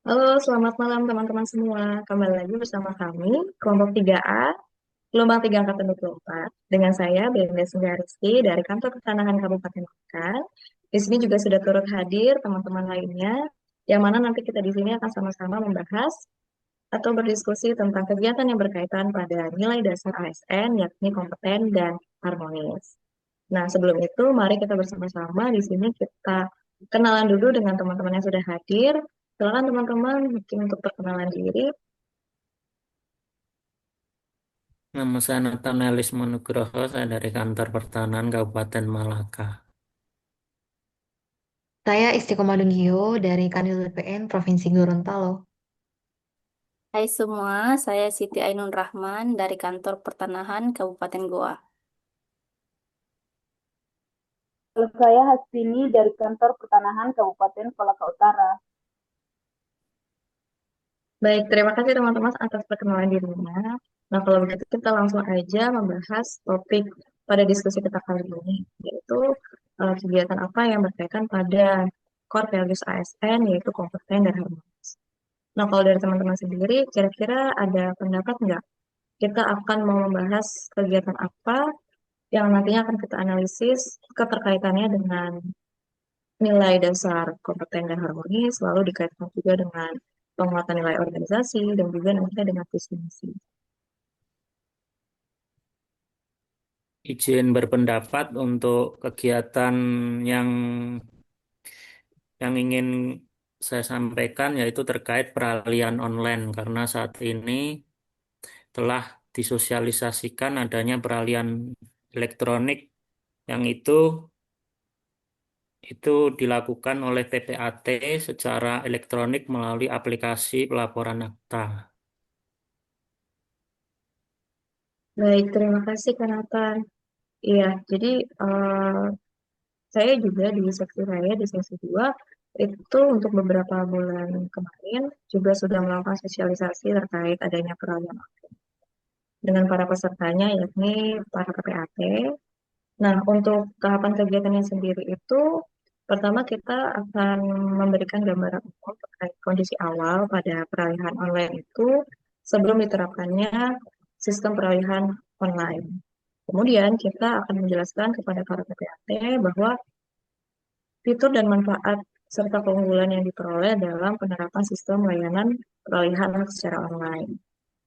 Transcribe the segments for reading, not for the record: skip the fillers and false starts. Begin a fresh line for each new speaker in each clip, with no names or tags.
Halo, selamat malam teman-teman semua. Kembali lagi bersama kami, kelompok 3A, gelombang 3 Angkatan 24, dengan saya, Belinda Sunggaristy, dari Kantor Pertanahan Kabupaten Malang. Di sini juga sudah turut hadir teman-teman lainnya, yang mana nanti kita di sini akan sama-sama membahas atau berdiskusi tentang kegiatan yang berkaitan pada nilai dasar ASN, yakni kompeten dan harmonis. Nah, sebelum itu, mari kita bersama-sama di sini kita kenalan dulu dengan teman-teman yang sudah hadir. Silakan teman-teman mungkin untuk perkenalan diri.
Nama saya Natanaelis Nugroho, saya dari Kantor Pertanahan Kabupaten Malaka.
Saya Istiqomah Dungio dari Kanwil BPN Provinsi Gorontalo.
Hai semua, saya Siti Ainun Rahman dari Kantor Pertanahan Kabupaten Goa.
Kalau saya Hasbini dari Kantor Pertanahan Kabupaten Kolaka Utara.
Baik, terima kasih teman-teman atas perkenalan dirinya. Nah, kalau begitu kita langsung aja membahas topik pada diskusi kita kali ini, yaitu kegiatan apa yang berkaitan pada core values ASN, yaitu kompeten dan harmonis. Nah, kalau dari teman-teman sendiri, kira-kira ada pendapat nggak? Kita akan mau membahas kegiatan apa yang nantinya akan kita analisis keterkaitannya dengan nilai dasar kompeten dan harmonis, lalu dikaitkan juga dengan penguatan nilai organisasi, dan juga nantinya dengan visi misi.
Izin berpendapat untuk kegiatan yang ingin saya sampaikan yaitu terkait peralihan online karena saat ini telah disosialisasikan adanya peralihan elektronik yang itu dilakukan oleh PPAT secara elektronik melalui aplikasi pelaporan akta.
Baik, terima kasih Kak Nathan. Iya, jadi eh, saya juga di seksi saya di sesi 2 itu untuk beberapa bulan kemarin juga sudah melakukan sosialisasi terkait adanya peralihan dengan para pesertanya yakni para PPAT. Nah, untuk tahapan kegiatannya sendiri itu, pertama kita akan memberikan gambaran umum terkait kondisi awal pada peralihan online itu sebelum diterapkannya sistem peralihan online. Kemudian kita akan menjelaskan kepada para PPAT bahwa fitur dan manfaat serta keunggulan yang diperoleh dalam penerapan sistem layanan peralihan secara online.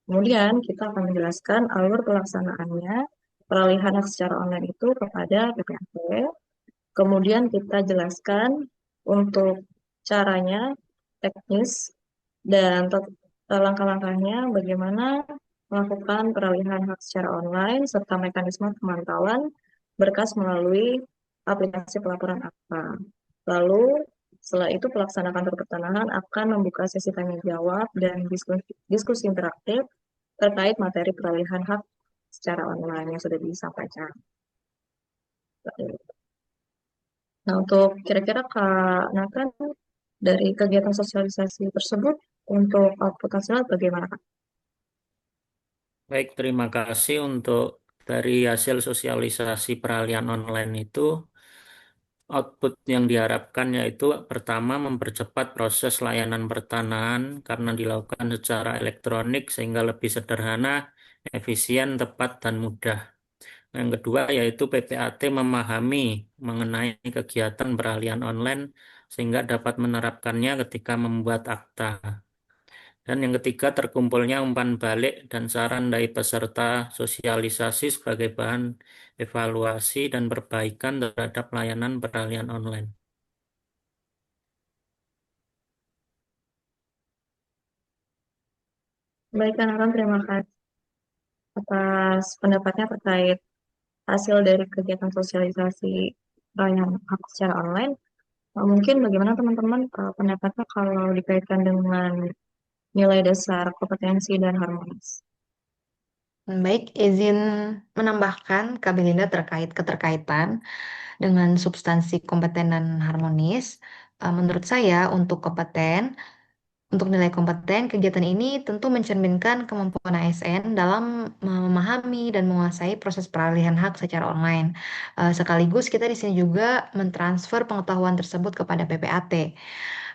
Kemudian kita akan menjelaskan alur pelaksanaannya peralihan secara online itu kepada PPAT. Kemudian kita jelaskan untuk caranya, teknis, dan langkah-langkahnya bagaimana melakukan peralihan hak secara online serta mekanisme pemantauan berkas melalui aplikasi pelaporan akta. Lalu setelah itu pelaksana kantor pertanahan akan membuka sesi tanya jawab dan diskusi interaktif terkait materi peralihan hak secara online yang sudah disampaikan. Nah, untuk kira-kira Kak Nathan, dari kegiatan sosialisasi tersebut, untuk output hasilnya bagaimana, Kak?
Baik, terima kasih untuk dari hasil sosialisasi peralihan online itu. Output yang diharapkan yaitu pertama mempercepat proses layanan pertanahan karena dilakukan secara elektronik sehingga lebih sederhana, efisien, tepat, dan mudah. Yang kedua yaitu PPAT memahami mengenai kegiatan peralihan online sehingga dapat menerapkannya ketika membuat akta. Dan yang ketiga, terkumpulnya umpan balik dan saran dari peserta sosialisasi sebagai bahan evaluasi dan perbaikan terhadap layanan peralihan online.
Baik, Kak Nathan, terima kasih atas pendapatnya terkait hasil dari kegiatan sosialisasi yang hak secara online. Mungkin bagaimana teman-teman pendapatnya kalau dikaitkan dengan nilai dasar kompetensi dan harmonis?
Baik, izin menambahkan Kak Belinda terkait keterkaitan dengan substansi kompeten dan harmonis. Menurut saya untuk kompeten, untuk nilai kompeten, kegiatan ini tentu mencerminkan kemampuan ASN dalam memahami dan menguasai proses peralihan hak secara online. Sekaligus kita di sini juga mentransfer pengetahuan tersebut kepada PPAT.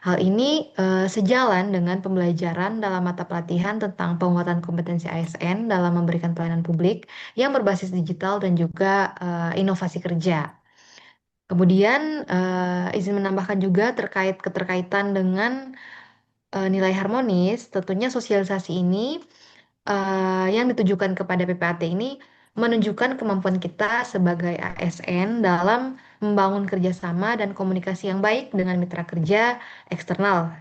Hal ini sejalan dengan pembelajaran dalam mata pelatihan tentang penguatan kompetensi ASN dalam memberikan pelayanan publik yang berbasis digital dan juga inovasi kerja. Kemudian izin menambahkan juga terkait keterkaitan dengan nilai harmonis, tentunya sosialisasi ini yang ditujukan kepada PPAT ini menunjukkan kemampuan kita sebagai ASN dalam membangun kerjasama dan komunikasi yang baik dengan mitra kerja eksternal.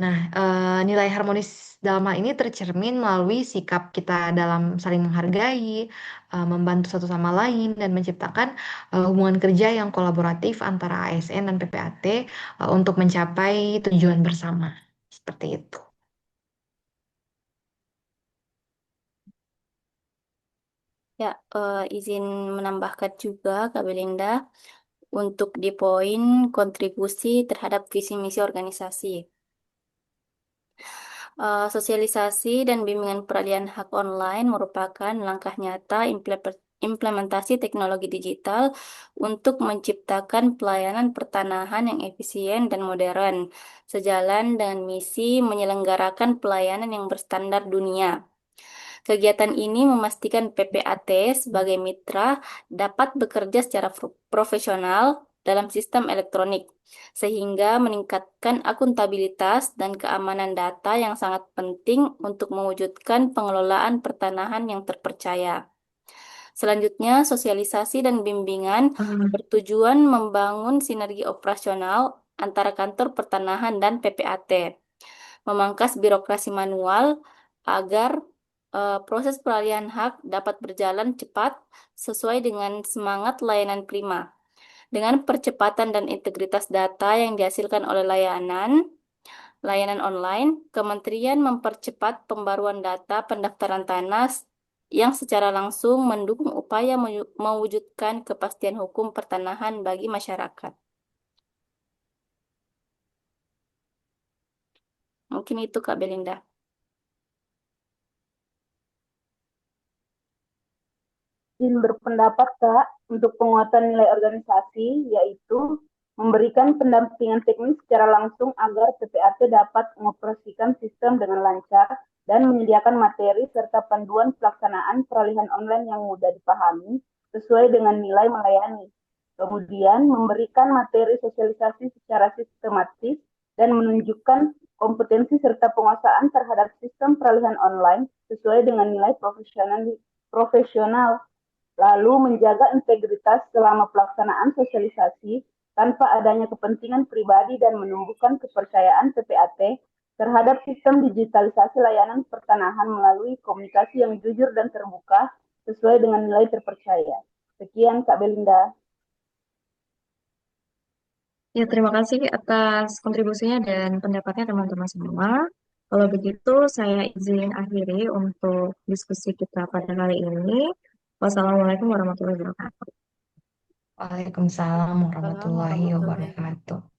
Nah, nilai harmonis dalam hal ini tercermin melalui sikap kita dalam saling menghargai, membantu satu sama lain, dan menciptakan hubungan kerja yang kolaboratif antara ASN dan PPAT untuk mencapai tujuan bersama. Seperti itu.
Ya, izin menambahkan juga, Kak Belinda, untuk di poin kontribusi terhadap visi misi organisasi. Sosialisasi dan bimbingan peralihan hak online merupakan langkah nyata implementasi teknologi digital untuk menciptakan pelayanan pertanahan yang efisien dan modern, sejalan dengan misi menyelenggarakan pelayanan yang berstandar dunia. Kegiatan ini memastikan PPAT sebagai mitra dapat bekerja secara profesional dalam sistem elektronik, sehingga meningkatkan akuntabilitas dan keamanan data yang sangat penting untuk mewujudkan pengelolaan pertanahan yang terpercaya. Selanjutnya, sosialisasi dan bimbingan bertujuan membangun sinergi operasional antara kantor pertanahan dan PPAT, memangkas birokrasi manual agar proses peralihan hak dapat berjalan cepat sesuai dengan semangat layanan prima. Dengan percepatan dan integritas data yang dihasilkan oleh layanan online, Kementerian mempercepat pembaruan data pendaftaran tanah yang secara langsung mendukung upaya mewujudkan kepastian hukum pertanahan bagi masyarakat. Mungkin itu, Kak Belinda.
Izin berpendapat, Kak, untuk penguatan nilai organisasi, yaitu memberikan pendampingan teknis secara langsung agar PPAT dapat mengoperasikan sistem dengan lancar dan menyediakan materi serta panduan pelaksanaan peralihan online yang mudah dipahami sesuai dengan nilai melayani. Kemudian memberikan materi sosialisasi secara sistematis dan menunjukkan kompetensi serta penguasaan terhadap sistem peralihan online sesuai dengan nilai profesional, lalu menjaga integritas selama pelaksanaan sosialisasi tanpa adanya kepentingan pribadi dan menumbuhkan kepercayaan PPAT terhadap sistem digitalisasi layanan pertanahan melalui komunikasi yang jujur dan terbuka sesuai dengan nilai terpercaya. Sekian, Kak Belinda.
Ya, terima kasih atas kontribusinya dan pendapatnya teman-teman semua. Kalau begitu, saya izin akhiri untuk diskusi kita pada kali ini. Wassalamualaikum warahmatullahi wabarakatuh.
Waalaikumsalam warahmatullahi
Warahmatullahi
wabarakatuh.